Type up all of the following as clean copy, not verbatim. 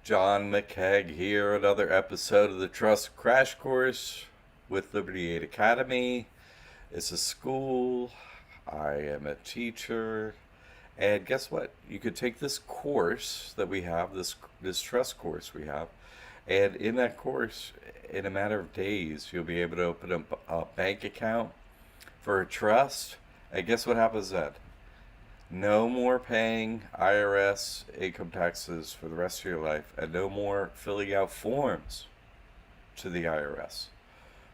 John McKeag here, another episode of the Trust Crash Course with Liberty Aid Academy. It's a school. I am a teacher. And guess what? You could take this course that we have, this trust course we have, and in that course, in a matter of days, you'll be able to open a bank account for a trust. And guess what happens then? No more paying IRS income taxes for the rest of your life, and no more filling out forms to the IRS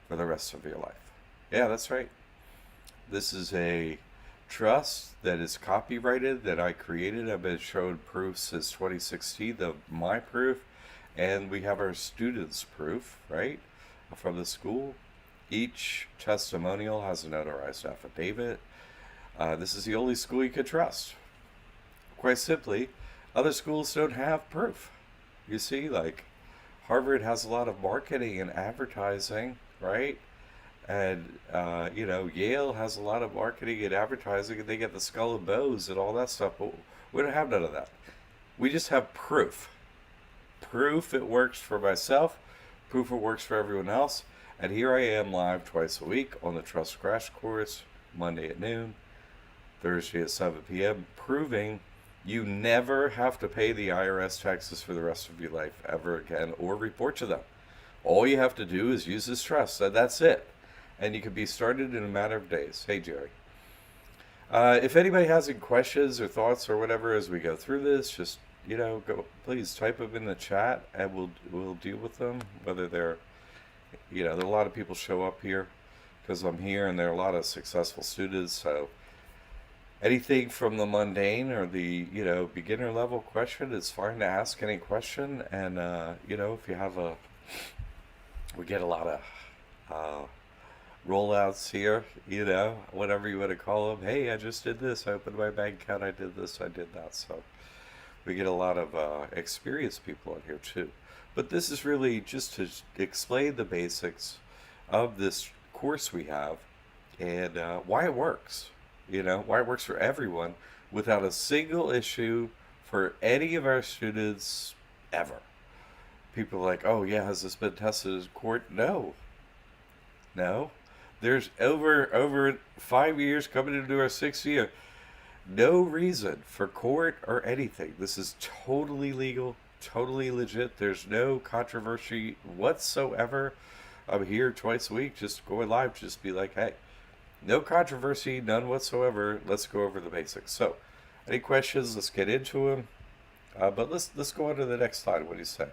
for the rest of your life. Yeah, that's right. This is a trust that is copyrighted that I created. I've been shown proof since 2016 of my proof, and we have our students' proof, right, from the school. Each testimonial has a notarized affidavit. This is the only school you could trust. Quite simply, other schools don't have proof. You see, like Harvard has a lot of marketing and advertising, right? And Yale has a lot of marketing and advertising, and they get the skull and bows and all that stuff. But we don't have none of that. We just have proof. Proof it works for myself. Proof it works for everyone else. And here I am live twice a week on the Trust Crash Course, Monday at noon, Thursday at 7 p.m., proving you never have to pay the IRS taxes for the rest of your life ever again or report to them. All you have to do is use this trust, and that's it. And you can be started in a matter of days. Hey, Jerry. If anybody has any questions or thoughts or whatever as we go through this, just go please type them in the chat, and we'll deal with them. Whether there are a lot of people show up here because I'm here, and there are a lot of successful students. So anything from the mundane or the beginner level question, it's fine to ask any question. And if you have we get a lot of rollouts here, whatever you want to call them. Hey, I just did this. I opened my bank account. I did this. I did that. So we get a lot of experienced people in here too. But this is really just to explain the basics of this course we have and why it works. Why it works for everyone without a single issue for any of our students ever. People are like, oh yeah, has this been tested in court? No. There's over 5 years coming into our 6th year. No reason for court or anything. This is totally legal, totally legit. There's no controversy whatsoever. I'm here twice a week, just going live, just be like, hey, no controversy, none whatsoever. Let's go over the basics. So, any questions? Let's get into them. But let's go on to the next slide. What do you say?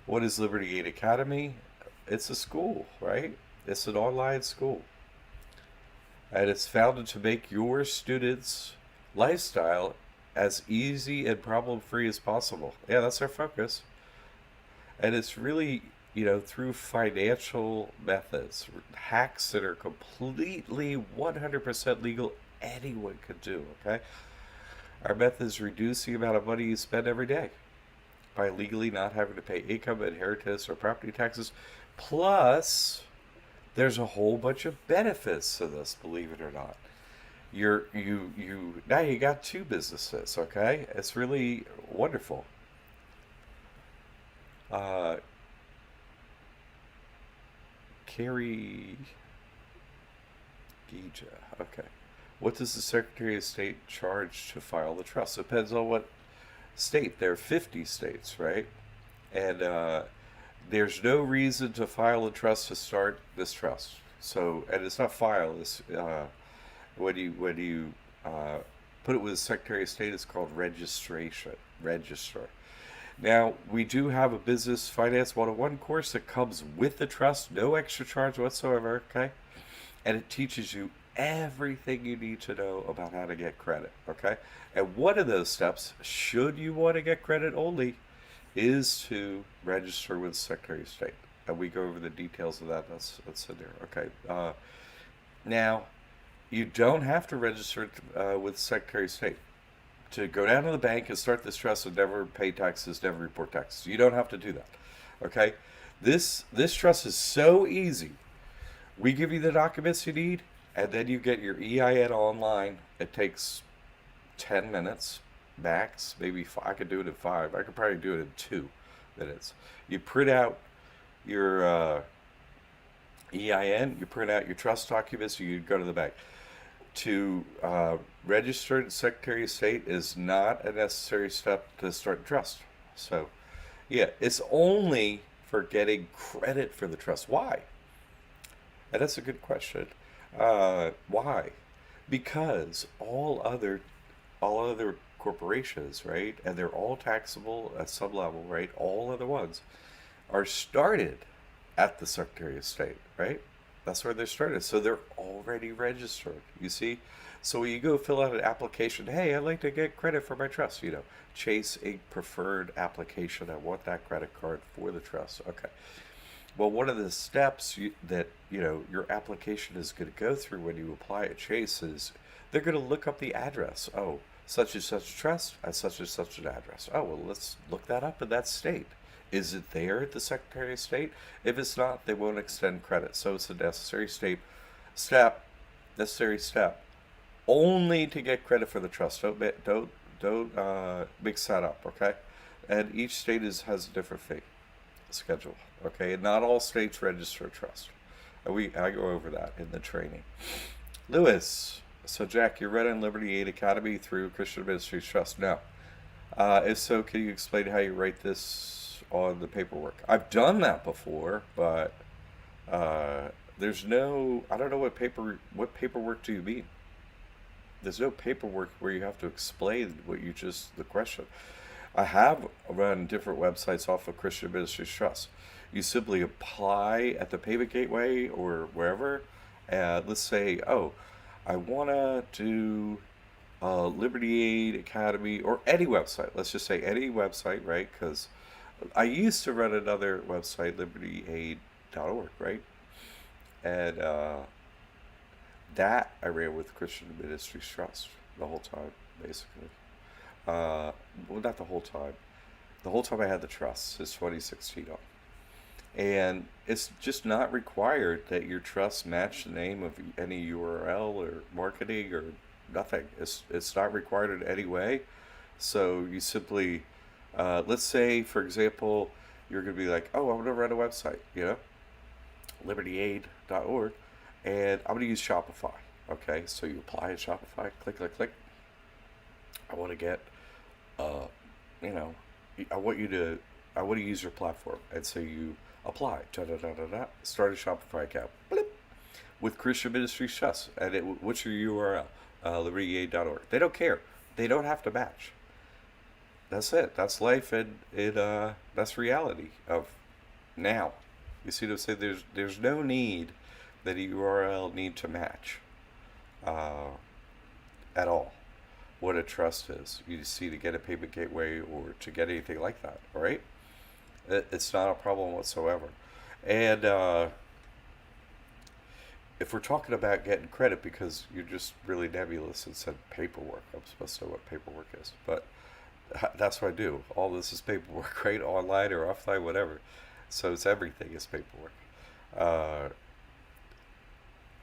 What is Liberty Aid Academy? It's a school, right? It's an online school. And it's founded to make your students' lifestyle as easy and problem-free as possible. Yeah, that's our focus. And it's really, through financial methods, hacks that are completely 100% legal, anyone could do, okay? Our methods reduce the amount of money you spend every day by legally not having to pay income, inheritance, or property taxes. Plus, there's a whole bunch of benefits to this, believe it or not. Now you got 2 businesses, okay? It's really wonderful. Carrie Gija, okay. What does the Secretary of State charge to file the trust? Depends on what state. There are 50 states, right? And there's no reason to file a trust to start this trust. So, and it's not file. It's when you put it with the Secretary of State, it's called registration. Register. Now, we do have a Business Finance 101 course that comes with the trust, no extra charge whatsoever, okay? And it teaches you everything you need to know about how to get credit, okay? And one of those steps, should you want to get credit only, is to register with the Secretary of State. And we go over the details of that. That's in there, okay? Now, you don't have to register with the Secretary of State to go down to the bank and start this trust and never pay taxes, never report taxes. You don't have to do that, okay? This trust is so easy. We give you the documents you need, and then you get your EIN online. It takes 10 minutes max, maybe I could do it in 5. I could probably do it in 2. minutes. You print out your EIN, you print out your trust documents, you go to the bank. To register at Secretary of State is not a necessary step to start a trust. So, yeah, it's only for getting credit for the trust. Why? And that's a good question. Why? Because all other corporations, right, and they're all taxable at some level, right? All other ones are started at the Secretary of State, right? That's where they're started. So they're already registered, you see? So when you go fill out an application, hey, I'd like to get credit for my trust, Chase a preferred application. I want that credit card for the trust. Okay. Well, one of the steps that, your application is going to go through when you apply at Chase is they're going to look up the address. Oh, such and such trust at such and such an address. Oh, well, let's look that up in that state. Is it there at the Secretary of State? If it's not, they won't extend credit. So it's a step, necessary step, only to get credit for the trust. Don't mix that up, okay? And each state has a different fee schedule, okay? And not all states register a trust. I go over that in the training. Lewis, so Jack, you're running Liberty Aid Academy through Christian Ministries Trust. No. If so, can you explain how you write this on the paperwork? I've done that before, but there's no. I don't know what paperwork do you mean? There's no paperwork where you have to explain the question. I have run different websites off of Christian Ministries Trust. You simply apply at the payment gateway or wherever. Let's say, oh, I want to do Liberty Aid Academy or any website. Let's just say any website, right? Because I used to run another website, libertyaid.org, right? And that I ran with Christian Ministries Trust the whole time, basically. Well, not the whole time. The whole time I had the trust is 2016 on. And it's just not required that your trust match the name of any URL or marketing or nothing. It's not required in any way. So you simply, let's say, for example, you're going to be like, oh, I want to run a website, libertyaid.org, and I'm going to use Shopify. Okay, so you apply at Shopify, click, click, click. I want to get, I want to use your platform. And so you apply, start a Shopify account, blip, with Christian Ministries Trust. And what's your URL? libertyaid.org. They don't care. They don't have to match. That's it. That's life, and that's reality of now. You see what I'm saying? There's no need that a URL need to match at all. What a trust is. You see, to get a payment gateway or to get anything like that, all right? It's not a problem whatsoever. And if we're talking about getting credit, because you're just really nebulous and said paperwork, I'm supposed to know what paperwork is, but that's what I do. All this is paperwork, right? Online or offline, whatever. So it's everything is paperwork.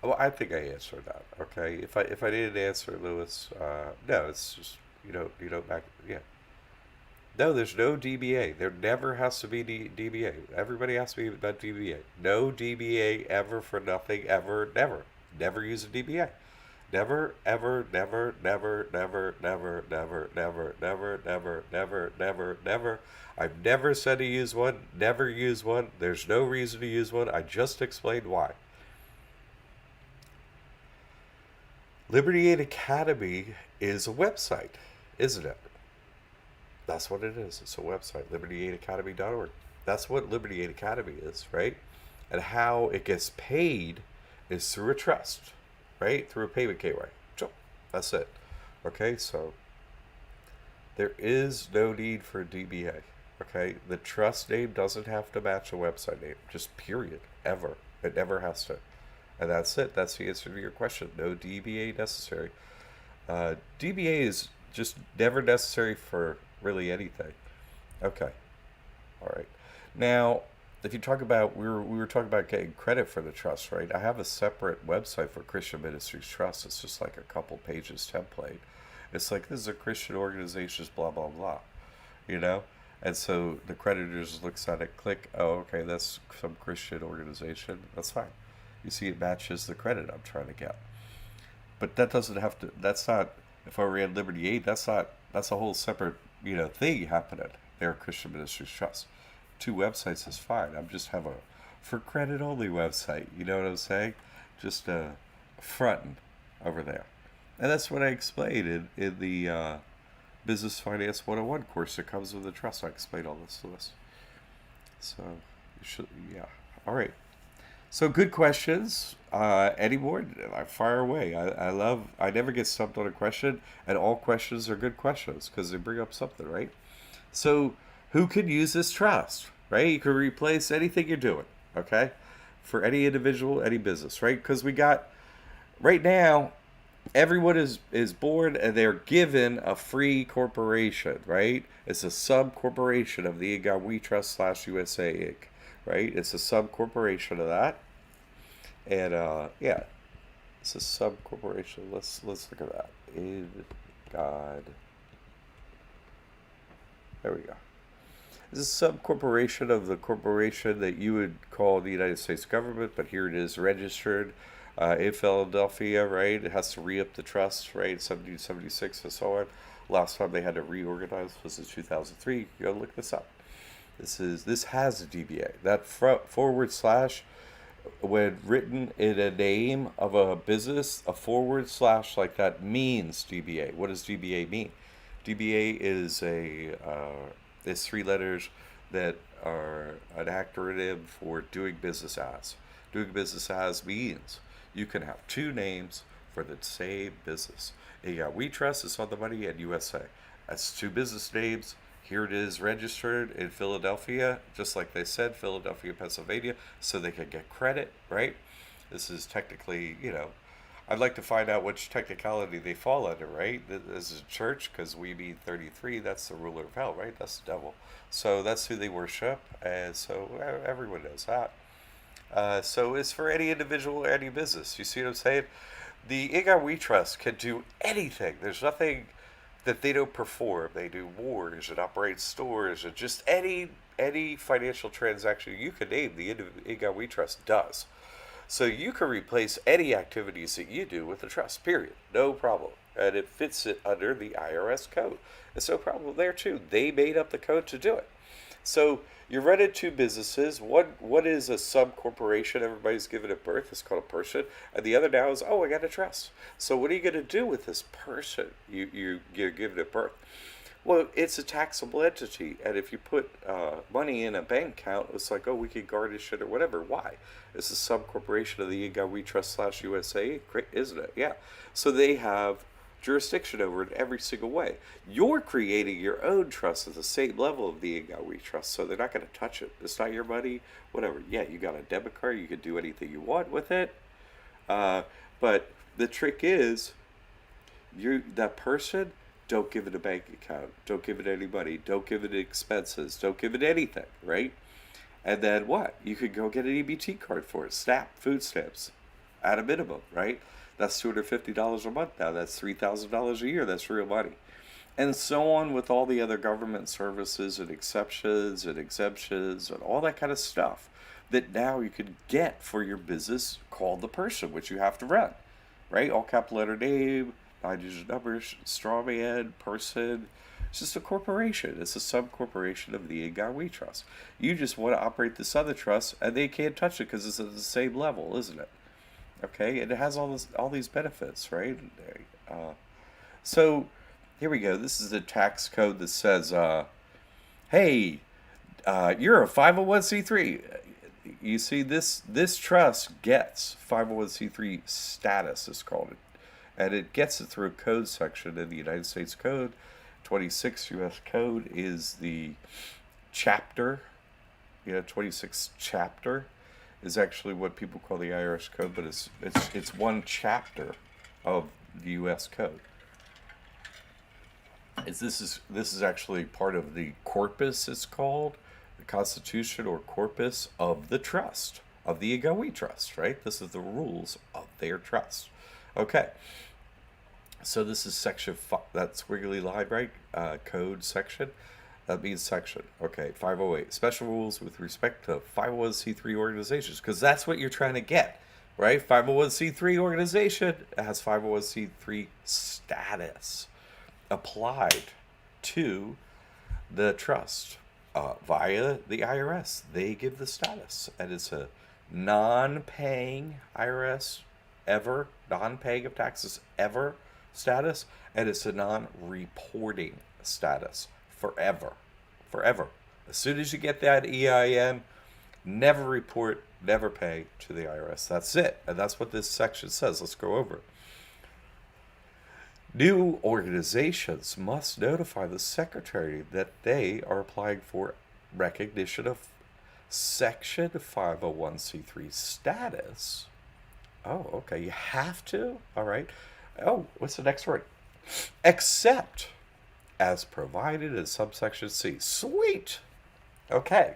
Well, I think I answered that. Okay, if I didn't answer, Lewis, no, it's just yeah. No, there's no DBA. There never has to be DBA. Everybody asks me about DBA. No DBA ever for nothing ever, never. Never use a DBA. Never, ever, never, never, never, never, never, never, never, never, never, never, never. I've never said to use one. Never use one. There's no reason to use one. I just explained why. Liberty Aid Academy is a website, isn't it? That's what it is. It's a website, libertyaidacademy.org. That's what Liberty Aid Academy is, right? And how it gets paid is through a trust, right? Through a payment gateway. So that's it. Okay, so there is no need for a DBA. Okay, the trust name doesn't have to match a website name, just period, ever. It never has to. And that's it. That's the answer to your question. No DBA necessary. DBA is just never necessary for really anything. Okay. All right. Now, if you talk about, we were talking about getting credit for the trust, right? I have a separate website for Christian Ministries Trust. It's just like a couple pages template. It's like, this is a Christian organization's blah, blah, blah. And so the creditors looks at it, click, oh, okay, that's some Christian organization. That's fine. You see, it matches the credit I'm trying to get. But that doesn't have to. That's not. If I ran Liberty Aid, that's not. That's a whole separate, thing happening. They're a Christian Ministries Trust. Two websites is fine. I'm just have a for credit only website. You know what I'm saying? Just fronting over there. And that's what I explained in the Business Finance 101 course that comes with the trust. I explained all this to us. So, you should, yeah. All right. So, good questions. Any more? I fire away. I never get stumped on a question, and all questions are good questions because they bring up something, right? So, who could use this trust, right? You can replace anything you're doing, okay? For any individual, any business, right? Because we got, right now, everyone is born and they're given a free corporation, right? It's a sub corporation of the We Trust / USA Inc., right? It's a sub corporation of that, and yeah, it's a sub corporation. Let's look at that. In God, there we go. It's a sub corporation of the corporation that you would call the United States government, but here it is registered in Philadelphia, right? It has to re-up the trust, right? 1776 and so on. Last time they had to reorganize was in 2003. You can go look this up. This has a DBA. That forward slash, when written in a name of a business, a forward slash like that means DBA. What does DBA mean? DBA is three letters that are an acronym for doing business as. Doing business as means you can have two names for the same business. You got We Trust, it's on the money, and USA. That's two business names. Here it is registered in Philadelphia, just like they said, Philadelphia, Pennsylvania, so they can get credit, right? This is technically, I'd like to find out which technicality they fall under, right? This is a church, because we mean 33, that's the ruler of hell, right? That's the devil. So that's who they worship, and so everyone knows that. So it's for any individual, any business. You see what I'm saying? The Inga We Trust can do anything. There's nothing that they don't perform. They do wars and operate stores and just any financial transaction you can name. The Inga We Trust does. So you can replace any activities that you do with the trust. Period. No problem. And it fits it under the IRS code. It's no problem there too. They made up the code to do it. So you're running two businesses. One is a sub corporation. Everybody's given it birth. It's called a person. And the other now is, I got a trust. So what are you going to do with this person you're giving it birth? Well, it's a taxable entity. And if you put money in a bank account, it's like, we can garnish it or whatever. Why? It's a sub corporation of the We Trust / USA, isn't it? Yeah. So they have jurisdiction over it every single way. You're creating your own trust at the same level of the We Trust, so they're not going to touch it. It's not your money, whatever. Yeah, you got a debit card, you can do anything you want with it. But the trick is, that person, don't give it a bank account, don't give it any money, don't give it expenses, don't give it anything, right? And then what? You could go get an EBT card for it, SNAP, food stamps, at a minimum, right? That's $250 a month now. That's $3,000 a year. That's real money. And so on with all the other government services and exceptions and exemptions and all that kind of stuff that now you can get for your business called the person, which you have to run, right? All capital letter name, 9-digit numbers, straw man, person. It's just a corporation. It's a sub-corporation of the We Trust. You just want to operate this other trust, and they can't touch it because it's at the same level, isn't it? Okay, and it has all these benefits, right? So here we go. This is the tax code that says, hey, you're a 501c3. You see, this trust gets 501c3 status, is called it. And it gets it through a code section in the United States Code. 26 U.S. Code is the chapter, 26 chapter is actually what people call the IRS code, but it's one chapter of the U.S. code. This is actually part of the corpus. It's called the Constitution or corpus of the trust of the We Trust. Right. This is the rules of their trust. Okay. So this is section 5. That's squiggly line, right? Code section. That means section. Okay, 508. Special rules with respect to 501c3 organizations, because that's what you're trying to get, right? 501c3 organization has 501c3 status applied to the trust via the IRS. They give the status, and it's a non-paying IRS ever, non-paying of taxes ever status, and it's a non-reporting status forever. Forever. As soon as you get that EIN, never report, never pay to the IRS. That's it. And that's what this section says. Let's go over it. New organizations must notify the secretary that they are applying for recognition of Section 501c3 status. Oh, okay. You have to? All right. Oh, what's the next word? Except as provided in subsection C. Sweet. Okay.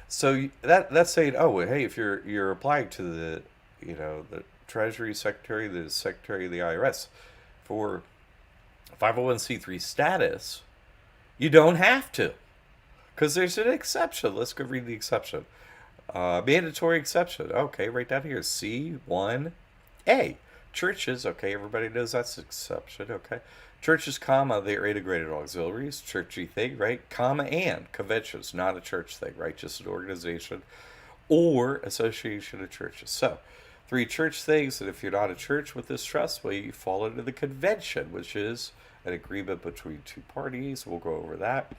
So that's saying, oh, hey, if you're applying to the the Treasury Secretary, the Secretary of the IRS for 501c3 status, you don't have to, because there's an exception. Let's go read the exception. Mandatory exception. Okay, right down here, C1A. Churches. Okay, everybody knows that's an exception. Okay. Churches, comma, they are integrated auxiliaries, churchy thing, right? Comma, and conventions, not a church thing, right? Just an organization or association of churches. So, 3 church things, and if you're not a church with this trust, well, you fall into the convention, which is an agreement between 2 parties. We'll go over that.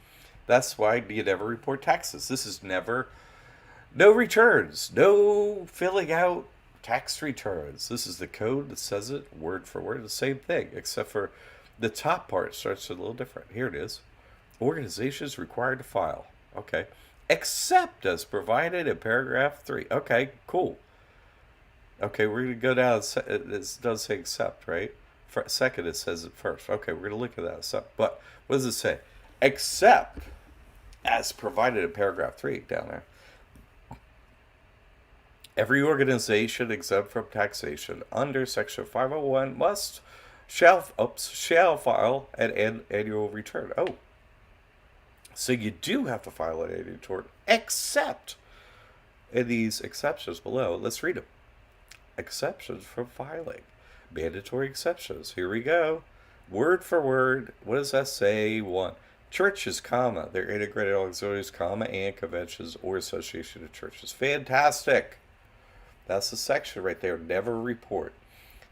That's why you never report taxes. This is never, no returns, no filling out tax returns. This is the code that says it word for word, the same thing, except for the top part starts a little different. Here it is. Organizations required to file. Okay. Except as provided in paragraph 3. Okay, cool. Okay, we're going to go down. It does say except, right? Second, it says it first. Okay, we're going to look at that. So, but what does it say? Except as provided in paragraph 3 down there. Every organization exempt from taxation under Section 501 shall file an annual return. Oh, so you do have to file an annual return, except in these exceptions below. Let's read them. Exceptions from filing. Mandatory exceptions. Here we go. Word for word. What does that say? 1. Churches, comma, they're integrated auxiliaries, comma, and conventions or association of churches. Fantastic. That's the section right there. Never report.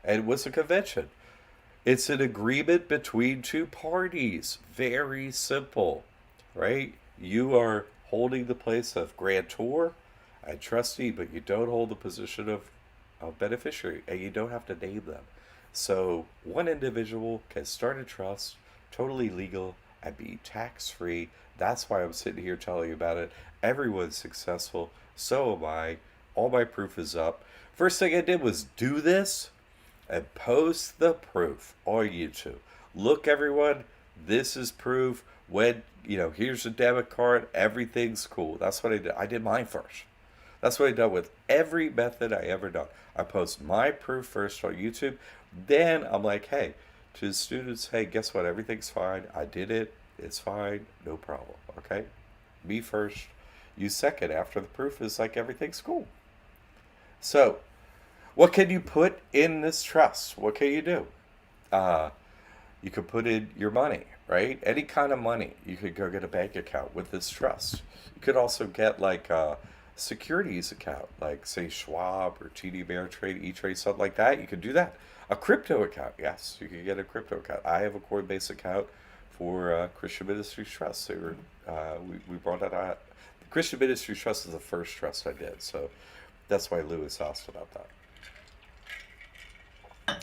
And what's a convention? It's an agreement between 2 parties. Very simple, right? You are holding the place of grantor and trustee, but you don't hold the position of beneficiary, and you don't have to name them. So one individual can start a trust, totally legal, and be tax-free. That's why I'm sitting here telling you about it. Everyone's successful. So am I. All my proof is up. First thing I did was do this and post the proof on YouTube. Look, everyone, this is proof. When, here's a debit card, everything's cool. That's what I did. I did mine first. That's what I done with every method I ever done. I post my proof first on YouTube. Then I'm like, hey, to the students, hey, guess what? Everything's fine. I did it. It's fine. No problem. Okay? Me first, you second. After the proof is like everything's cool. So, what can you put in this trust? What can you do? You could put in your money, right? Any kind of money. You could go get a bank account with this trust. You could also get like a securities account, like say Schwab or TD Ameritrade, E-Trade, something like that. You could do that. A crypto account, yes, you could get a crypto account. I have a Coinbase account for Christian Ministries Trust. They were, we brought that out. The Christian Ministries Trust is the first trust I did, so that's why Lewis asked about that.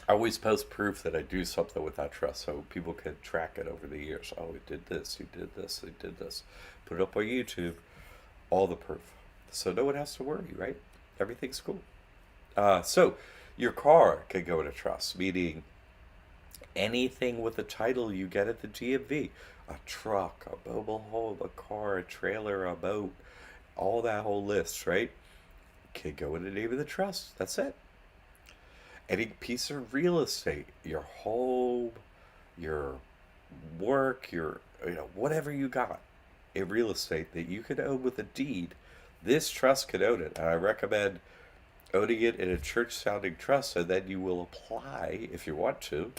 I always post proof that I do something with that trust so people can track it over the years. Oh, we did this, he did this, he did this. Put it up on YouTube, all the proof. So no one has to worry, right? Everything's cool. So your car can go in a trust, meaning anything with a title you get at the DMV. A truck, a mobile home, a car, a trailer, a boat, all that whole list, right? Can go in the name of the trust. That's it. Any piece of real estate, your home, your work, your, whatever you got, in real estate that you can own with a deed, this trust can own it. And I recommend owning it in a church sounding trust so then you will apply, if you want to,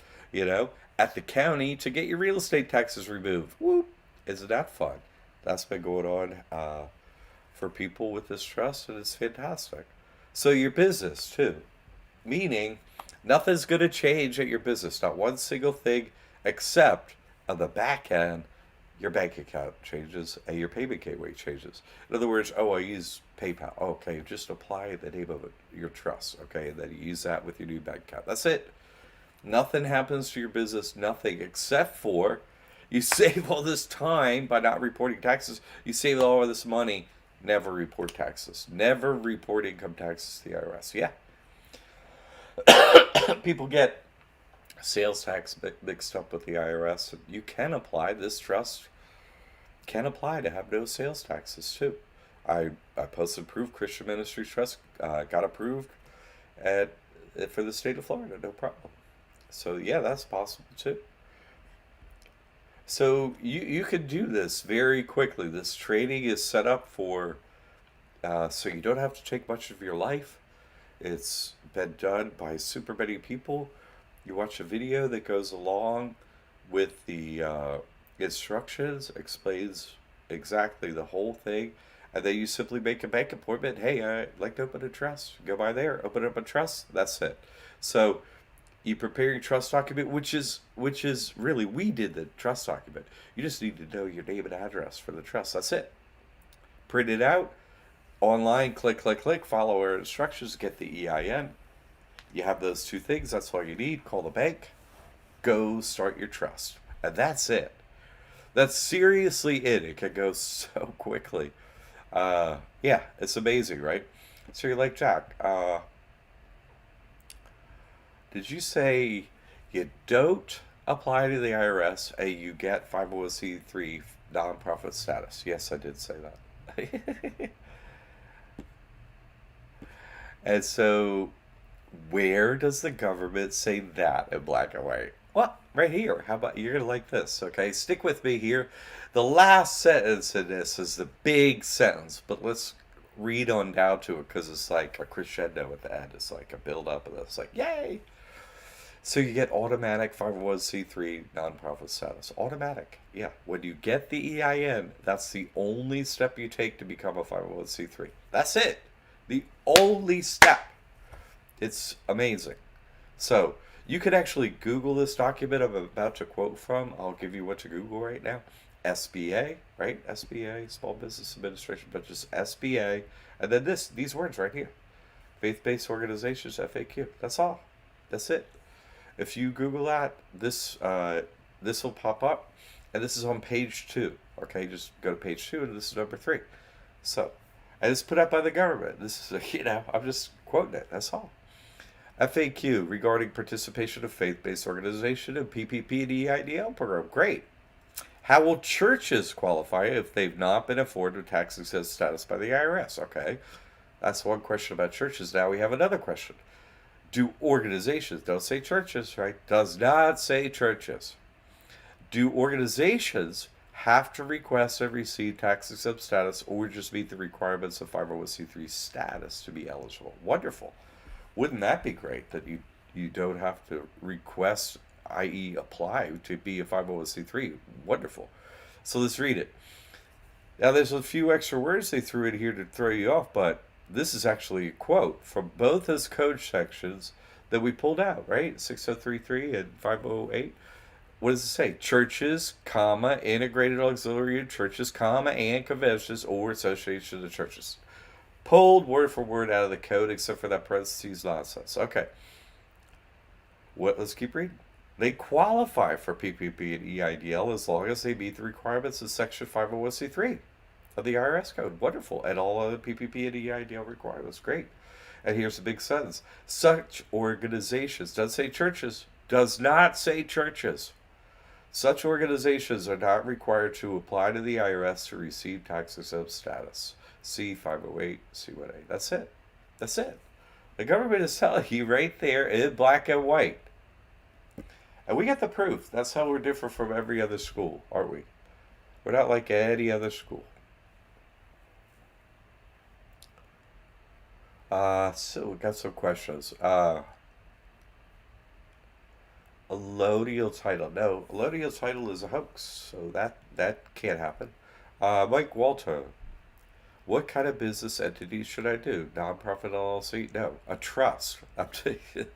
at the county to get your real estate taxes removed. Whoop! Isn't that fun? That's been going on for people with this trust, and it's fantastic. So your business too, meaning nothing's going to change at your business, not one single thing, except on the back end, your bank account changes and your payment gateway changes. In other words, I use PayPal. Okay, just apply the name of it, your trust. Okay, and then you use that with your new bank account. That's it. Nothing happens to your business, nothing, except for you save all this time by not reporting taxes. You save all of this money. Never report taxes. Never report income taxes to the IRS. Yeah. People get sales tax mixed up with the IRS. And you can apply, this trust can apply to have no sales taxes too. I posted proof, Christian Ministries Trust got approved for the state of Florida, no problem. So yeah, that's possible too. So you can do this very quickly. This training is set up for so you don't have to take much of your life. It's been done by super many people. You watch a video that goes along with the instructions, explains exactly the whole thing, and then you simply make a bank appointment. Hey, I'd like to open a trust. Go by there, open up a trust. That's it. So you prepare your trust document, which is really, we did the trust document. You just need to know your name and address for the trust. That's it. Print it out online. Click, follow our instructions. Get the EIN. You have those two things. That's all you need. Call the bank. Go start your trust, and that's it. That's seriously it. It can go so quickly. Yeah, it's amazing, right? So you're like, Jack, did you say you don't apply to the IRS and you get 501c3 nonprofit status? Yes, I did say that. And so, where does the government say that in black and white? Well, right here. How about you're going to like this, okay? Stick with me here. The last sentence in this is the big sentence, but let's read on down to it because it's like a crescendo at the end. It's like a build up, and it's like, yay! So you get automatic 501c3 nonprofit status. Automatic. Yeah. When you get the EIN, that's the only step you take to become a 501c3. That's it. The only step. It's amazing. So you could actually Google this document I'm about to quote from. I'll give you what to Google right now. SBA, right? SBA, Small Business Administration, but just SBA. And then these words right here. Faith-based organizations, FAQ. That's all. That's it. If you Google that, this will pop up, and this is on page 2. Okay, just go to page 2, and this is number 3. So, and it's put up by the government. This is, I'm just quoting it. That's all. FAQ regarding participation of faith-based organization in PPP and EIDL program. Great. How will churches qualify if they've not been afforded tax-exempt status by the IRS? Okay, that's one question about churches. Now we have another question. Do organizations, don't say churches, right? Does not say churches. Do organizations have to request and receive tax-exempt status or just meet the requirements of 501c3 status to be eligible? Wonderful. Wouldn't that be great that you don't have to request, i.e. apply to be a 501c3? Wonderful. So let's read it. Now there's a few extra words they threw in here to throw you off, but this is actually a quote from both those code sections that we pulled out, right? 6033 and 508. What does it say? Churches, comma, integrated auxiliary churches, comma, and conventions or associations of churches. Pulled word for word out of the code except for that parentheses nonsense. Okay. Let's keep reading. They qualify for PPP and EIDL as long as they meet the requirements in Section 501c3 of the IRS code. Wonderful. And all other PPP and EIDL requirements. Great. And here's the big sentence. Such organizations, doesn't say churches, does not say churches. Such organizations are not required to apply to the IRS to receive tax-exempt status. See 508, C1A. That's it. That's it. The government is telling you right there in black and white. And we got the proof. That's how we're different from every other school, aren't we? We're not like any other school. So we got some questions. Allodial title. No, allodial title is a hoax, so that can't happen. Mike Walter. What kind of business entity should I do? Nonprofit LLC? No, a trust. I'm taking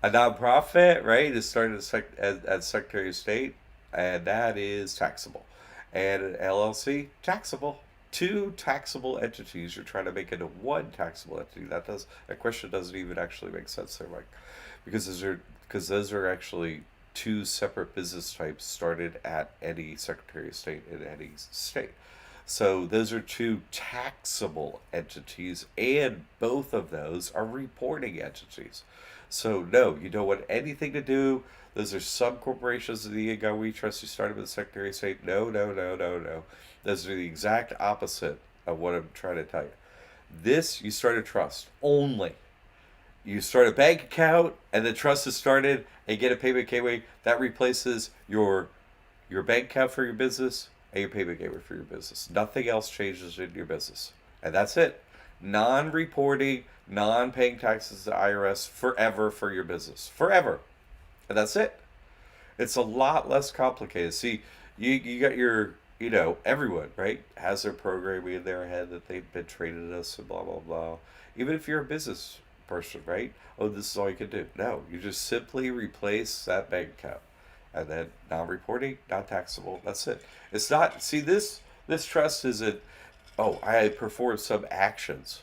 a nonprofit, right? Is started as Secretary of State, and that is taxable. And an LLC, taxable. Two taxable entities. You're trying to make into one taxable entity. That question doesn't even actually make sense there, Mike, because those are actually two separate business types started at any Secretary of State in any state. So those are two taxable entities, and both of those are reporting entities. So no, you don't want anything to do. Those are sub corporations of the Inga We Trust you started with the Secretary of State. No, no, no, no, no. Those are the exact opposite of what I'm trying to tell you. This, you start a trust only. You start a bank account, and the trust is started, and get a payment gateway that replaces your bank account for your business and your payment gateway for your business. Nothing else changes in your business, and that's it. Non-reporting, non-paying taxes to the IRS forever for your business, forever, and that's it. It's a lot less complicated. See, you got your, everyone, right, has their programming in their head that they've been trained in us and blah blah blah. Even if you're a business person, right? Oh, this is all you can do. No, you just simply replace that bank account, and then non-reporting, not taxable. That's it. It's not. See, this trust isn't. Oh, I performed some actions,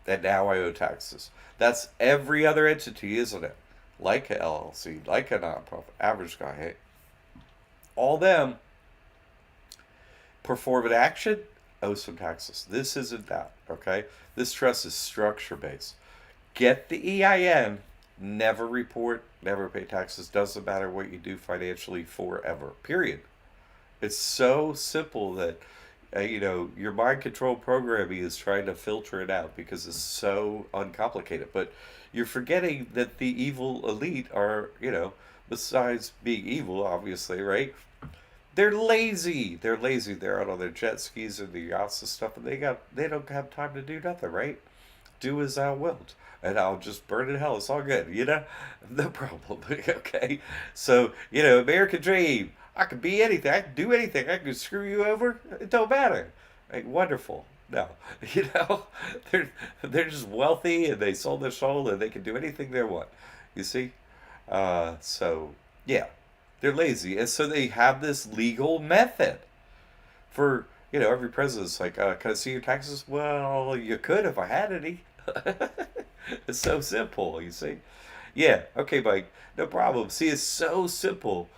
and now I owe taxes. That's every other entity, isn't it? Like a LLC, like a nonprofit, average guy. Hey, all them perform an action, owe some taxes. This isn't that. Okay. This trust is structure based. Get the EIN, never report, never pay taxes. Doesn't matter what you do financially forever. Period. It's so simple that, your mind control programming is trying to filter it out because it's so uncomplicated. But you're forgetting that the evil elite are, besides being evil, obviously, right? They're lazy. They're lazy. They're out on their jet skis and their yachts and stuff, and they don't have time to do nothing, right? Do as thou wilt, and I'll just burn in hell. It's all good, no problem. Okay, so American dream. I could be anything. I can do anything. I can screw you over. It don't matter. Like, wonderful. No, you know, they're just wealthy and they sold their soul and they can do anything they want. You see, so yeah, they're lazy, and so they have this legal method for every president's like, can I see your taxes? Well, you could if I had any. It's so simple, you see. Yeah, okay, Mike, no problem. See, it's so simple.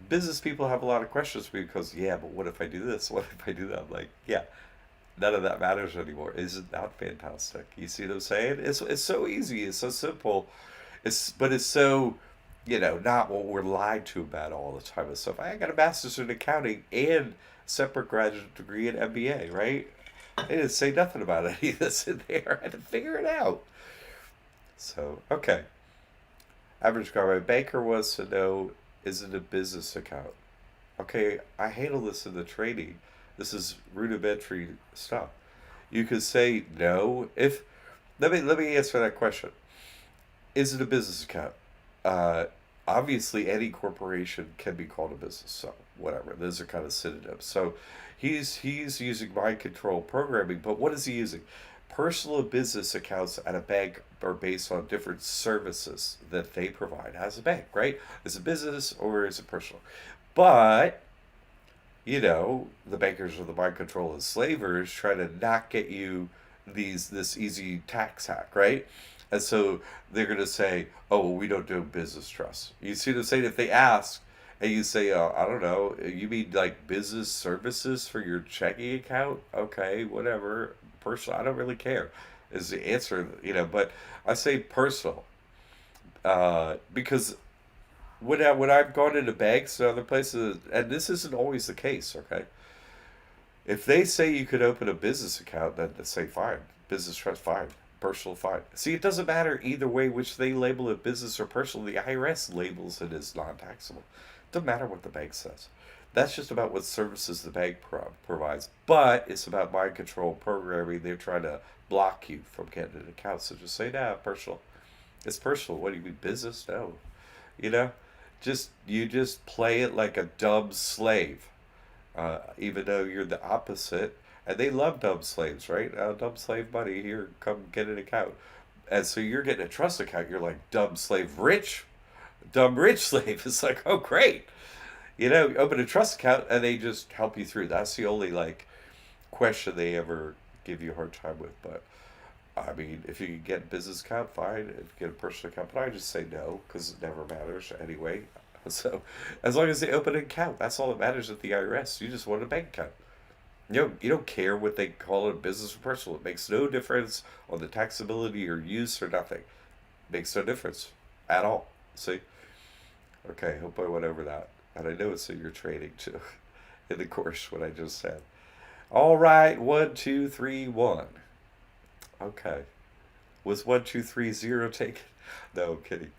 Business people have a lot of questions because, yeah, but what if I do this? What if I do that? I'm like, yeah, none of that matters anymore. Isn't that fantastic? You see what I'm saying? It's so easy. It's so simple. It's so not what we're lied to about all the time and stuff. I got a master's in accounting and separate graduate degree in MBA, right? They didn't say nothing about any of this in there. I had to figure it out. So, okay. Average guy, my banker wants to know, is it a business account? Okay, I handle this in the training. This is rudimentary stuff. You could say no. If let me answer that question. Is it a business account? Uh, Obviously, any corporation can be called a business. So whatever. Those are kind of synonyms. So he's using mind control programming, but what is he using? Personal and business accounts at a bank are based on different services that they provide as a bank, right? Is it business or is it personal? But the bankers are the mind control enslavers trying to not get you this easy tax hack, right? And so they're going to say, oh, well, we don't do business trusts. You see what I'm saying? If they ask and you say, I don't know, you mean like business services for your checking account? Okay, whatever. Personal, I don't really care, is the answer, but I say personal because when I've gone into banks and other places, and this isn't always the case, okay? If they say you could open a business account, then they say fine. Business trust, fine. Personal, fine. See, it doesn't matter either way which they label it business or personal. The IRS labels it as non taxable. Doesn't matter what the bank says. That's just about what services the bank provides. But it's about mind control programming. They're trying to block you from getting an account. So just say, nah, personal. It's personal. What do you mean, business? No. You know? You just play it like a dumb slave, even though you're the opposite. And they love dumb slaves, right? Dumb slave money, here, come get an account. And so you're getting a trust account. You're like, dumb slave rich, dumb rich slave. It's like, oh, great. You open a trust account and they just help you through. That's the only like question they ever give you a hard time with. But I mean, if you can get a business account, fine. If you get a personal account, but I just say no because it never matters anyway. So as long as they open an account, that's all that matters at the IRS. You just want a bank account. You don't care what they call it, business or personal. It makes no difference on the taxability or use or nothing. Makes no difference at all. See? Okay, hope I went over that. And I know it's in your training too, in the course, what I just said. All right, 1, 2, 3, 1. Okay. Was 1, 2, 3, 0 taken? No, I'm kidding.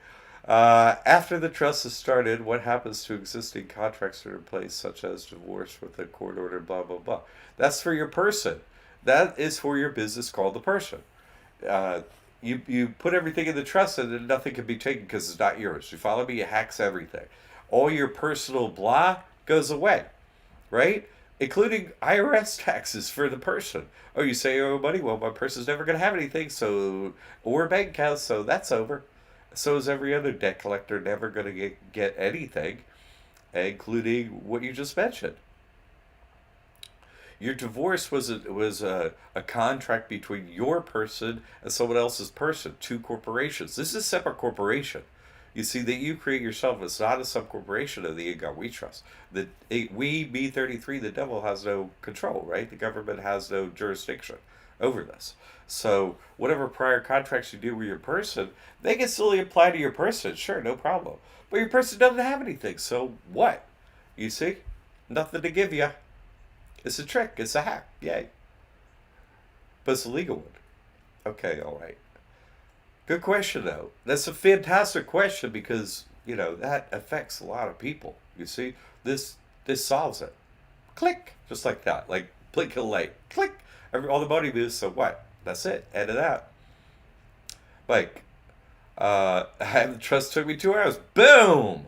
After the trust is started, what happens to existing contracts that are in place, such as divorce with a court order, blah, blah, blah? That's for your person. That is for your business called the person. Uh, you put everything in the trust and then nothing can be taken because it's not yours. You follow me? It hacks everything. All your personal blah goes away, right? Including IRS taxes for the person. Oh, you say you owe money? Well, my person's never going to have anything, so or bank accounts, so that's over. So is every other debt collector never going to get anything, including what you just mentioned. Your divorce was a contract between your person and someone else's person, two corporations. This is a separate corporation. You see that you create yourself. It's not a subcorporation of the In God We Trust. We, B33, the devil has no control, right? The government has no jurisdiction over this. So whatever prior contracts you do with your person, they can still apply to your person. Sure, no problem. But your person doesn't have anything. So what? You see? Nothing to give you. It's a trick. It's a hack. Yay. But it's a legal one. Okay, all right. Good question, though. That's a fantastic question because, that affects a lot of people. You see? This solves it. Click. Just like that. Like blink a light. Click. All the money moves, so what? That's it. End of that. Like, having trust took me 2 hours. Boom!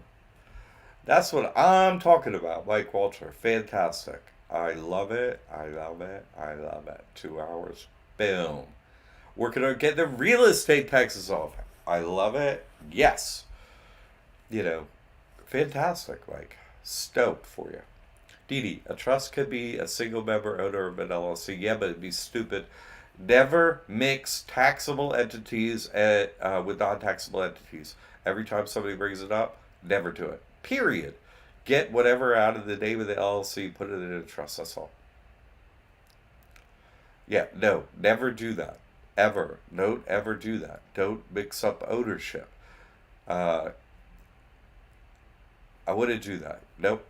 That's what I'm talking about, Mike Walter. Fantastic. I love it. I love it. I love it. 2 hours. Boom. Working on getting the real estate taxes off. I love it. Yes. Fantastic. Like, stoked for you. Dee Dee, a trust could be a single member owner of an LLC. Yeah, but it'd be stupid. Never mix taxable entities with non-taxable entities. Every time somebody brings it up, never do it. Period. Get whatever out of the name of the LLC, put it in a trust. That's all. Yeah, no, never do that. Ever. Don't ever do that. Don't mix up ownership. Uh, I wouldn't do that. Nope.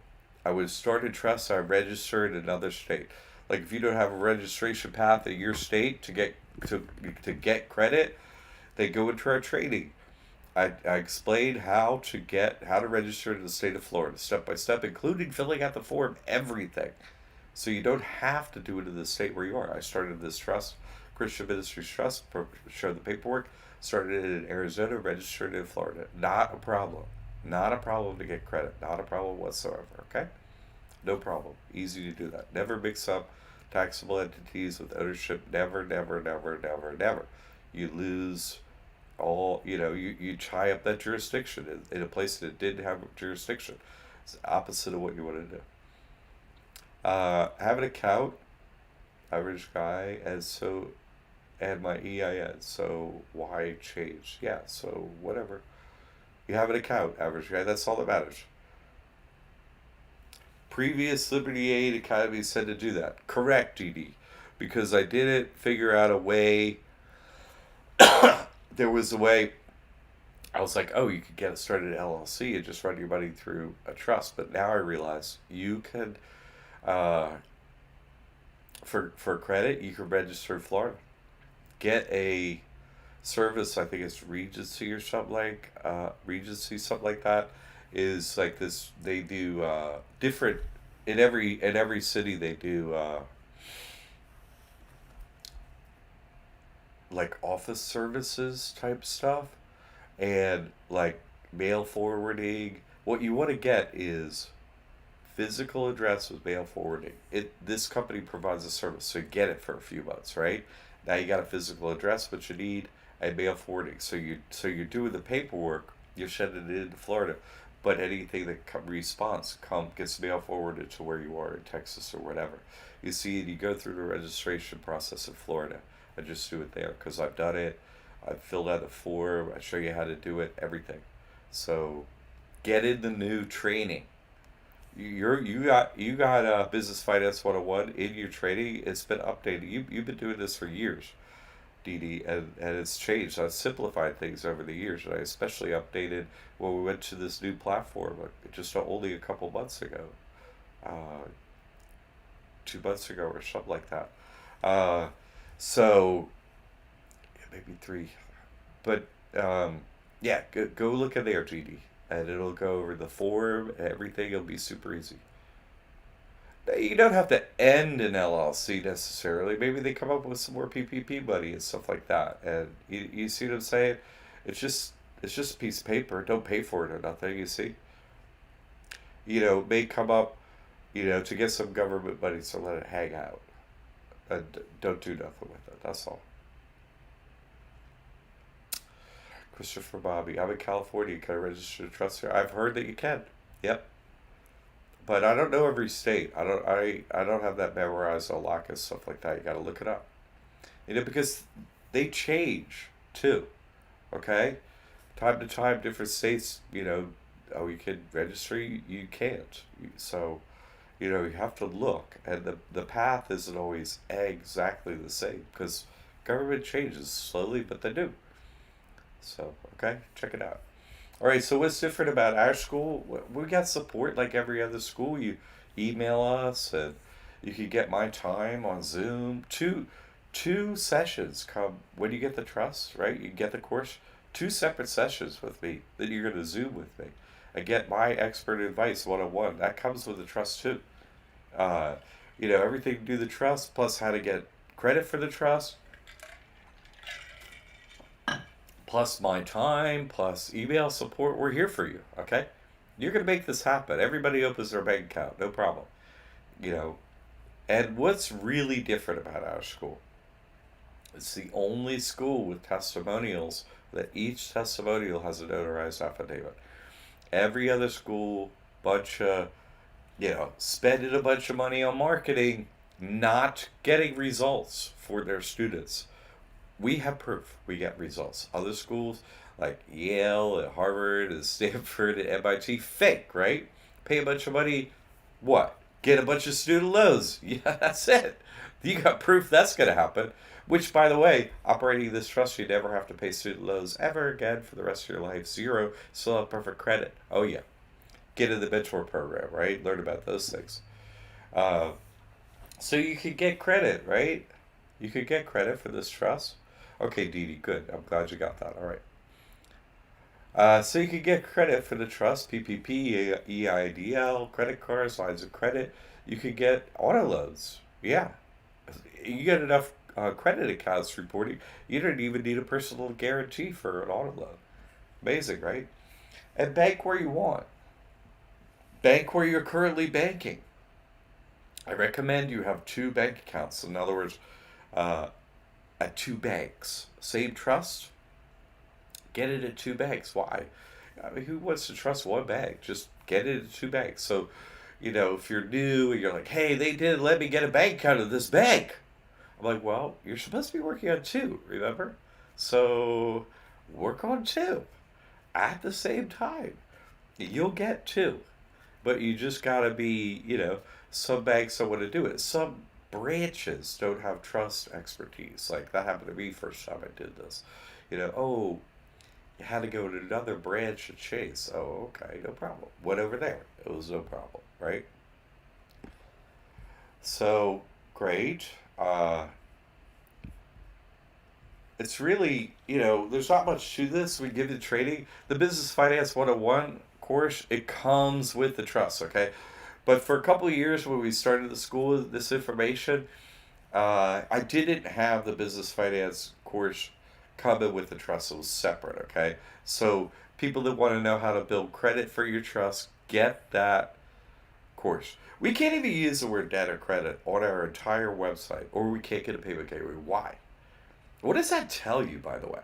I would start a trust. I register in another state. Like if you don't have a registration path in your state to get credit, they go into our training. I explained how to register in the state of Florida, step by step, including filling out the form, everything. So you don't have to do it in the state where you are. I started this trust, Christian Ministries Trust, showed the paperwork, started it in Arizona, registered it in Florida. Not a problem. Not a problem to get credit. Not a problem whatsoever, okay? No problem. Easy to do that. Never mix up taxable entities with ownership. Never, never, never, never, never. You lose all, you tie up that jurisdiction in a place that didn't have jurisdiction. It's the opposite of what you want to do. Have an account, average guy, and my EIN, so why change? Yeah, so whatever. You have an account, average guy, that's all that matters. Previous Liberty Aid Academy said to do that. Correct, DD. Because I didn't figure out a way. There was a way. I was like, oh, you could get it started at LLC and just run your money through a trust. But now I realize you can, for credit, you can register in Florida. Get a service, I think it's Regency or something like that. is like this. They do different in every city. They do like office services type stuff and like mail forwarding. What you want to get is physical address with mail forwarding. This company provides a service, so you get it for a few months, right? Now you got a physical address, but you need a mail forwarding. So you're doing the paperwork, you're sending it into Florida, but anything that response gets mail forwarded to where you are in Texas or whatever. You see, you go through the registration process in Florida. I just do it there because I've done it. I've filled out the form. I show you how to do it. Everything. So get in the new training. You got Business Finance 101 in your training. It's been updated. You've been doing this for years, Dee Dee, and it's changed. I've simplified things over the years, and I especially updated when we went to this new platform just only a couple months ago, uh, 2 months ago or something like that. Uh, so yeah, maybe three, but yeah, go look at there, GD, and it'll go over the form and everything. It'll be super easy. You don't have to end an LLC necessarily. Maybe they come up with some more PPP money and stuff like that. And you see what I'm saying? It's just a piece of paper. Don't pay for it or nothing. You see, it may come up, to get some government money, so let it hang out and don't do nothing with it. That's all. Christopher Bobby, I'm in California. Can I register a trust here? I've heard that you can. Yep. But I don't know every state. I don't have that memorized a lot and stuff like that. You got to look it up. Because they change too. Okay, time to time, different states. Oh, you can register. You can't. So, you have to look, and the path isn't always exactly the same because government changes slowly, but they do. So, okay, check it out. All right, so what's different about our school? We got support like every other school. You email us, and you can get my time on Zoom. Two sessions come when you get the trust, right? You get the course. Two separate sessions with me. Then you're going to Zoom with me and get my expert advice 101. That comes with the trust too. Uh, everything to do the trust, plus how to get credit for the trust, plus my time, plus email support. We're here for you, okay? You're going to make this happen. Everybody opens their bank account, no problem. You know, and what's really different about our school? It's the only school with testimonials that each testimonial has a notarized affidavit. Every other school, bunch of, spending a bunch of money on marketing, not getting results for their students. We have proof we get results. Other schools like Yale and Harvard and Stanford and MIT, fake, right? Pay a bunch of money, what? Get a bunch of student loans. Yeah, that's it. You got proof that's going to happen. Which, by the way, operating this trust, you never have to pay student loans ever again for the rest of your life. Zero. Still have perfect credit. Oh, yeah. Get in the mentor program, right? Learn about those things. Uh, so you could get credit, right? You could get credit for this trust. Okay, Dee Dee, good. I'm glad you got that. All right. So you could get credit for the trust, PPP, EIDL, credit cards, lines of credit. You could get auto loans. Yeah. You get enough credit accounts reporting. You don't even need a personal guarantee for an auto loan. Amazing, right? And bank where you want. Bank where you're currently banking. I recommend you have two bank accounts. In other words, uh, at two banks. Same trust, get it at two banks. Why? I mean, who wants to trust one bank? Just get it at two banks. So, if you're new and you're like, hey, they didn't let me get a bank account at this bank. I'm like, well, you're supposed to be working on two, remember? So work on two at the same time. You'll get two. But you just gotta be, some banks don't want to do it. Some branches don't have trust expertise. Like that happened to me first time I did this. Oh, you had to go to another branch at Chase. Oh, okay, no problem. Went over there. It was no problem, right? So great. It's really, there's not much to this. We give you training. The Business Finance 101 course, it comes with the trust, okay? But for a couple of years when we started the school with this information, I didn't have the business finance course coming with the trust. It was separate, okay? So people that want to know how to build credit for your trust, get that course. We can't even use the word debt or credit on our entire website, or we can't get a payment gateway. Why? What does that tell you, by the way?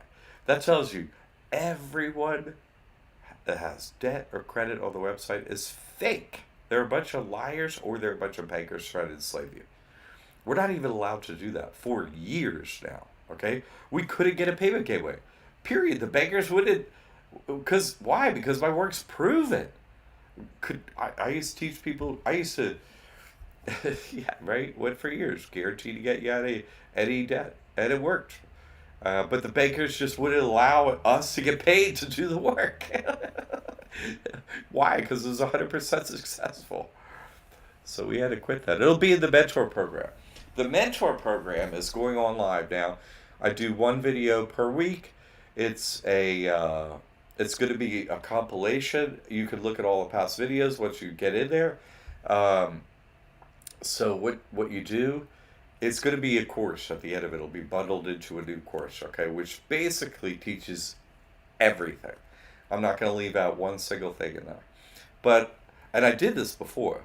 That tells you everyone that has debt or credit on the website is fake. They're a bunch of liars or they're a bunch of bankers trying to enslave you. We're not even allowed to do that for years now. Okay? We couldn't get a payment gateway. Period. The bankers wouldn't. Because why? Because my work's proven. I used to teach people. I used to, yeah, right. Went for years, guaranteed to get you out of any debt, and it worked. But the bankers just wouldn't allow us to get paid to do the work. Why? Because it was 100% successful. So we had to quit that. It'll be in the mentor program. The mentor program is going on live now. I do one video per week. It's going to be a compilation. You can look at all the past videos once you get in there. Um, so what you do, it's going to be a course at the end of it. It'll be bundled into a new course, okay, which basically teaches everything. I'm not going to leave out one single thing in there. But, and I did this before,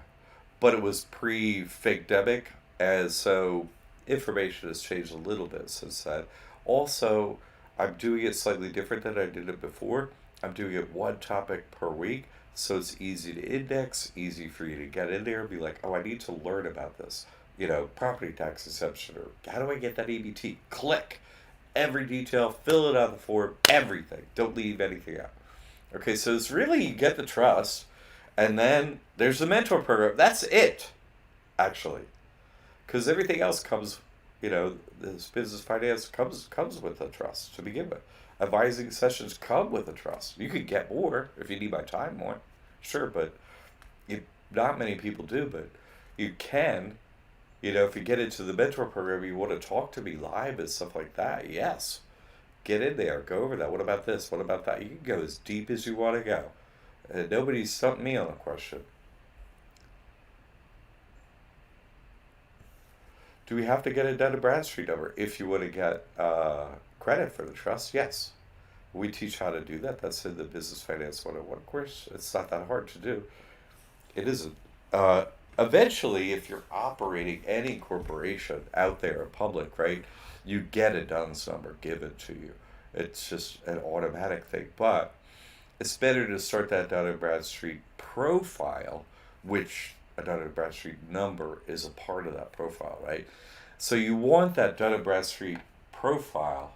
but it was pre-Figdemic, and so information has changed a little bit since then. Also, I'm doing it slightly different than I did it before. I'm doing it one topic per week, so it's easy to index, easy for you to get in there and be like, oh, I need to learn about this. You know, property tax exemption, or how do I get that EBT? Click. Every detail, fill it out the form, everything. Don't leave anything out. Okay, so it's really, you get the trust, and then there's the mentor program. That's it, actually. Because everything else comes, this business finance comes with a trust to begin with. Advising sessions come with a trust. You could get more if you need my time more, sure, but not many people do. But you can, if you get into the mentor program, you want to talk to me live and stuff like that. Yes, get in there, go over that. What about this? What about that? You can go as deep as you want to go. Nobody stumped me on a question. Do we have to get a Dun& Bradstreet number if you want to get credit for the trust? Yes. We teach how to do that. That's in the Business Finance 101 course. It's not that hard to do. It isn't. Eventually, if you're operating any corporation out there in public, right, you get a DUNS number given to you. It's just an automatic thing. But it's better to start that Dun& Bradstreet profile, which a Dun & Bradstreet number is a part of that profile, right? So you want that Dun & Bradstreet profile,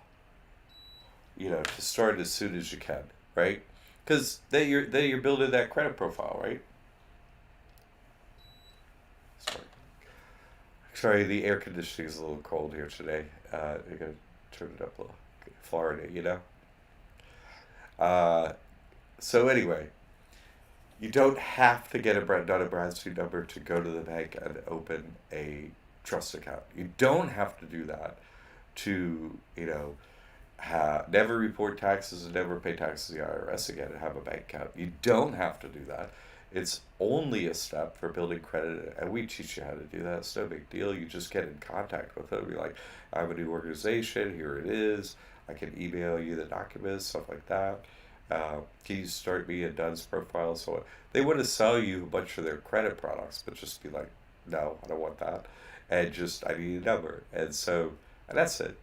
to start as soon as you can, right? Because then you're building that credit profile, right? Sorry, the air conditioning is a little cold here today. I gotta turn it up a little. Florida, So anyway, you don't have to get a Dun & Bradstreet number to go to the bank and open a trust account. You don't have to do that to, never report taxes and never pay taxes to the IRS again and have a bank account. You don't have to do that. It's only a step for building credit, and we teach you how to do that. It's no big deal. You just get in contact with it. Be like, I have a new organization. Here it is. I can email you the documents, stuff like that. Can you start me a DUNS profile? So they want to sell you a bunch of their credit products, but just be like, no, I don't want that. And just, I need a number. And that's it.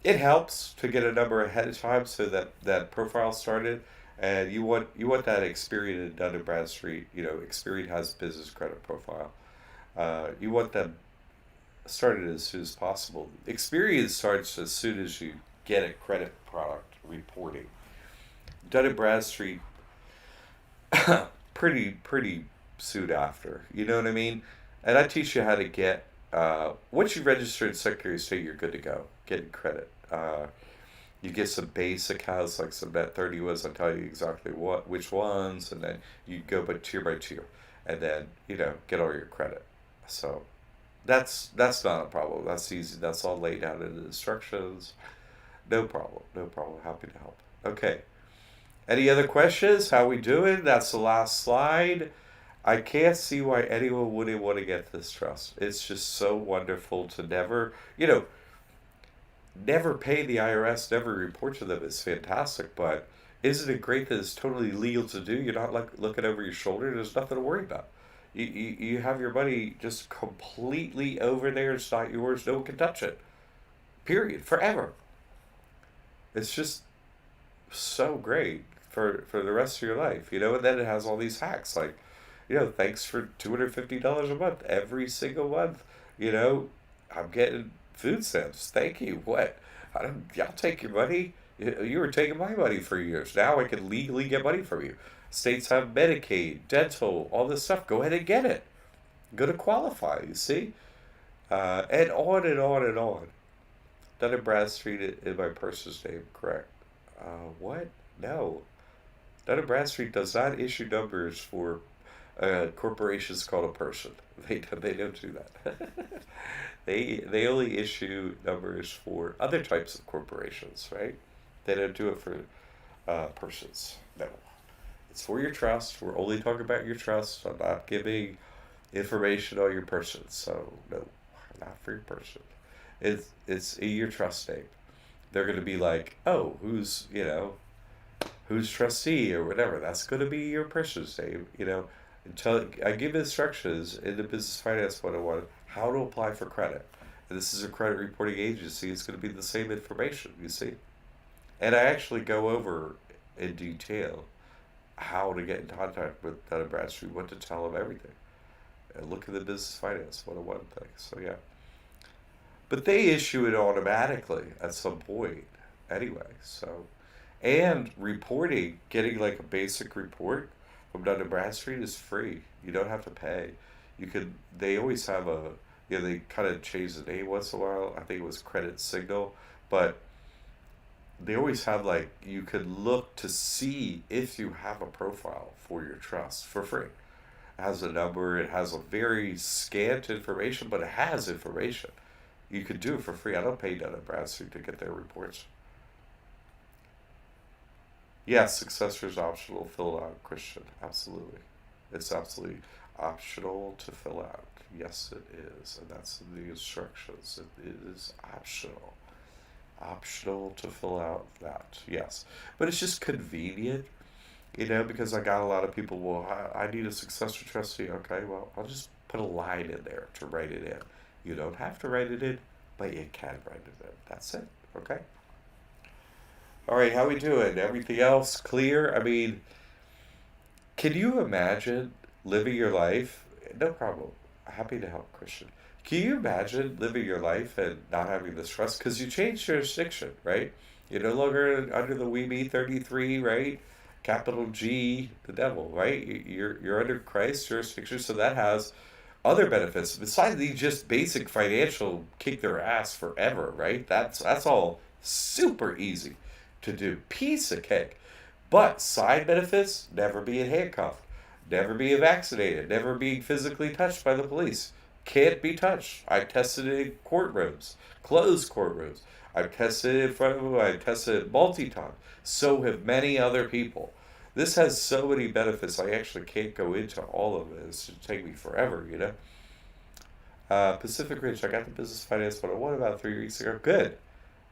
It helps to get a number ahead of time so that profile started. And you want that Experian and Dun & Bradstreet. Experian has business credit profile. You want them started as soon as possible. Experian starts as soon as you get a credit product reporting. Dun & Bradstreet pretty soon after. You know what I mean? And I teach you how to get once you register at Secretary of State, you're good to go. Getting credit. You get some base accounts like some Net 30 was. I'll tell you exactly which ones, and then you go by tier, and then get all your credit. So that's not a problem. That's easy. That's all laid out in the instructions. No problem. Happy to help. Okay. Any other questions? How we doing? That's the last slide. I can't see why anyone wouldn't want to get this trust. It's just so wonderful to never, never pay the IRS, never report to them. It's fantastic, but isn't it great that it's totally legal to do? You're not like looking over your shoulder. There's nothing to worry about. You have your money just completely over there. It's not yours. No one can touch it. Period. Forever. It's just so great for the rest of your life, And then it has all these hacks like, thanks for $250 a month every single month. You know, I'm getting food stamps. Thank you. What? I'll take your money. You were taking my money for years. Now I can legally get money from you. States have Medicaid, dental, all this stuff. Go ahead and get it. Go to qualify. You see, and on and on and on. Dun& Bradstreet in my person's name, correct? What? No. Dun& Bradstreet does not issue numbers for corporations called a person. They don't do that. They only issue numbers for other types of corporations, right? They don't do it for persons. No. It's for your trust. We're only talking about your trust. I'm not giving information on your person. So no, not for your person. It's in your trust name. They're going to be like, oh, who's trustee or whatever. That's going to be your person's name. Until I give instructions in the Business Finance 101 how to apply for credit. And this is a credit reporting agency. It's going to be the same information, you see. And I actually go over in detail how to get in contact with Dun& Bradstreet, what to tell them, everything. And look at the Business Finance 101 thing. So yeah. But they issue it automatically at some point anyway. So, and reporting, getting like a basic report from Dun& Bradstreet is free. You don't have to pay. They always have they kind of change the name once in a while. I think it was Credit Signal, but they always have like, you could look to see if you have a profile for your trust for free. It has a number, it has a very scant information, but it has information. You could do it for free. I don't pay Dun& Bradstreet to get their reports. Yes, successor is optional. Fill it out, Christian. Absolutely. It's absolutely optional to fill out. Yes, it is. And that's in the instructions. It is optional. Optional to fill out that. Yes. But it's just convenient, because I got a lot of people, well, I need a successor trustee. Okay, well, I'll just put a line in there to write it in. You don't have to write it in, but you can write it in. That's it. Okay? All right, how we doing? Everything else clear? I mean, can you imagine living your life? No problem. Happy to help, Christian. Can you imagine living your life and not having this trust? Because you changed jurisdiction, right? You're no longer under the We Me 33, right? Capital G, the devil, right? You're under Christ's jurisdiction, so that has other benefits besides the just basic financial kick their ass forever, right? That's all super easy to do. Piece of cake. But side benefits, never being handcuffed, never being vaccinated, never being physically touched by the police. Can't be touched. I've tested it in courtrooms, closed courtrooms. I've tested it in front of them. I've tested it multi-times. So have many other people. This has so many benefits. I actually can't go into all of it. It's going to take me forever. Pacific Ridge, I got the Business Finance 101 about 3 weeks ago. Good.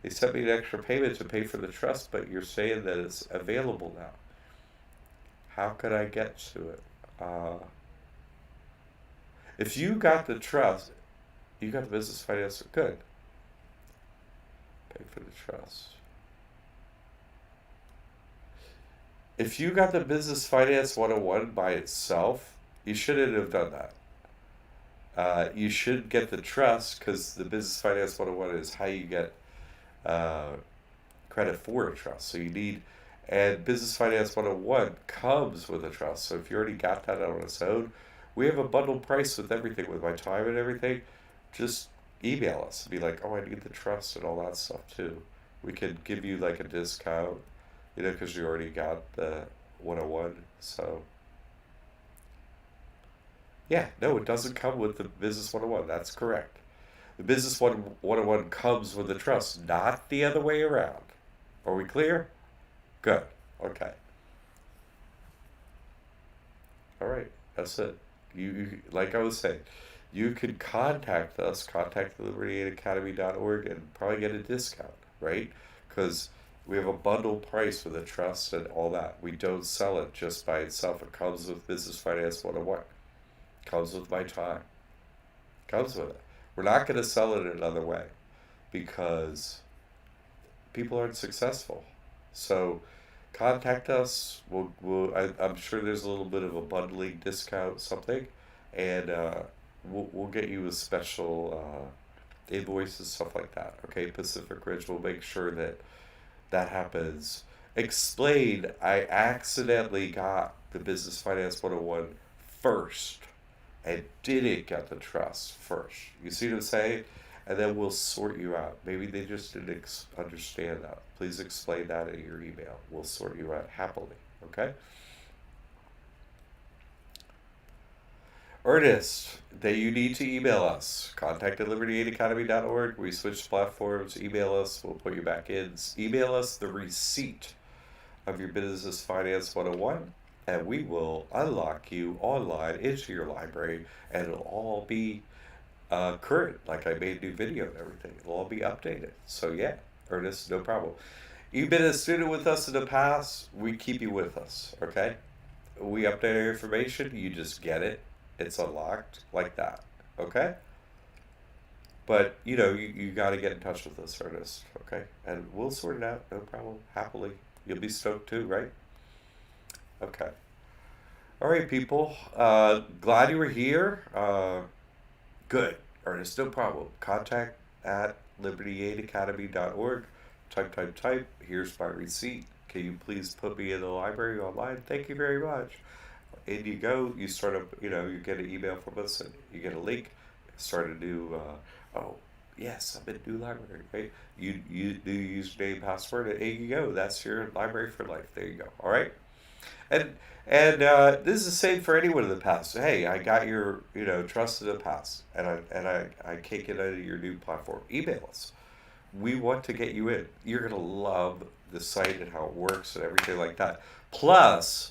They sent me an extra payment to pay for the trust, but you're saying that it's available now. How could I get to it? If you got the trust, you got the Business Finance, good. Pay for the trust. If you got the Business Finance 101 by itself, you shouldn't have done that. You should get the trust because the Business Finance 101 is how you get credit for a trust. So you need, and Business Finance 101 comes with a trust. So if you already got that on its own, we have a bundled price with everything, with my time and everything. Just email us and be like, oh, I need the trust and all that stuff too. We could give you like a discount, because you already got the 101. So yeah, no, it doesn't come with the Business 101. That's correct. The Business 101 comes with the trust, not the other way around. Are we clear? Good. Okay. All right, that's it. Like I was saying, you could contact us, contact liberty8academy.org, and probably get a discount, right? Because we have a bundle price with a trust and all that. We don't sell it just by itself. It comes with Business Finance 101. Comes with my time. Comes with it. We're not going to sell it another way because people aren't successful. So contact us. I'm sure there's a little bit of a bundling discount, something, and we'll get you a special invoices, stuff like that. Okay, Pacific Ridge will make sure that that happens. Explain, I accidentally got the Business Finance 101 first and didn't get the trust first. You see what I'm saying? And then we'll sort you out. Maybe they just didn't understand that. Please explain that in your email. We'll sort you out happily. Okay? Ernest, that you need to email us. Contact at liberty8academy.org. We switch platforms. Email us. We'll put you back in. Email us the receipt of your Business Finance 101, and we will unlock you online into your library, and it'll all be current. Like I made new video and everything. It'll all be updated. So yeah, Ernest, no problem. You've been a student with us in the past. We keep you with us. Okay? We update our information. You just get it. It's unlocked like that. Okay? But, you got to get in touch with us, Ernest. Okay? And we'll sort it out. No problem. Happily. You'll be stoked too, right? Okay. All right, people. Glad you were here. Good. Ernest, no problem. Contact at liberty8academy.org. Type. Here's my receipt. Can you please put me in the library online? Thank you very much. In you go. You start up, you get an email from us and you get a link. Start a new, oh, yes, I'm in new library, right? You do username, password, and there you go. That's your library for life. There you go. All right? And this is the same for anyone in the past. Hey, I got your trust in the past, and I can't get out of your new platform. Email us. We want to get you in. You're gonna love the site and how it works and everything like that. Plus,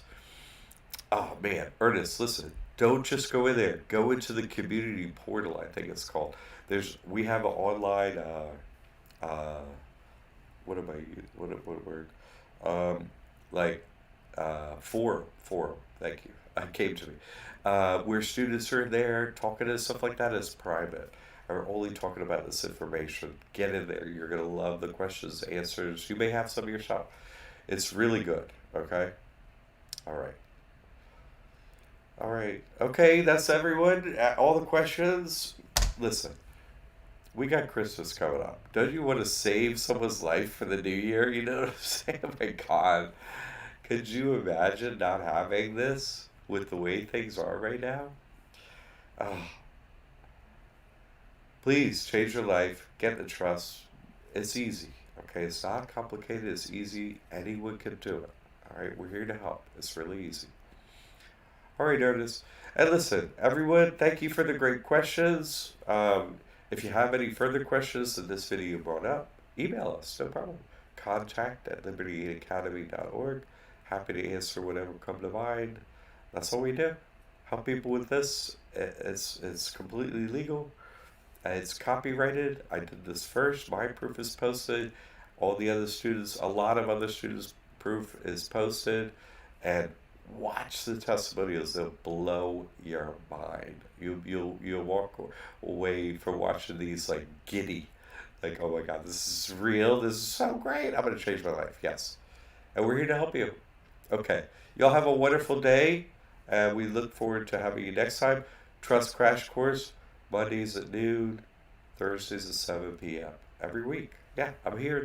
oh man, Ernest, listen. Don't just go in there. Go into the community portal. I think it's called. We have an online. What am I using? What word? Like forum. Thank you. Came to me. Where students are there talking and stuff like that is private. Are only talking about this information. Get in there. You're gonna love the questions, answers. You may have some yourself. It's really good. Okay. All right. All right. Okay. That's everyone. All the questions. Listen. We got Christmas coming up. Don't you want to save someone's life for the new year? You know what I'm saying? Oh my God. Could you imagine not having this with the way things are right now? Oh, please change your life. Get the trust. It's easy. Okay? It's not complicated. It's easy. Anyone can do it. All right? We're here to help. It's really easy. All right, Ernest. And listen, everyone, thank you for the great questions. If you have any further questions that this video brought up, email us, no problem. Contact at liberty8academy.org. Happy to answer whatever come to mind. That's all we do. Help people with this. It's completely legal. It's copyrighted. I did this first. My proof is posted. All the other students, a lot of other students' proof is posted. And watch the testimonials; they'll blow your mind. You'll walk away from watching these like giddy, like, oh my God, this is real. This is so great. I'm gonna change my life. Yes, and we're here to help you. Okay, y'all have a wonderful day, and we look forward to having you next time. Trust Crash Course, Mondays at noon, Thursdays at 7 p.m. every week. Yeah, I'm here.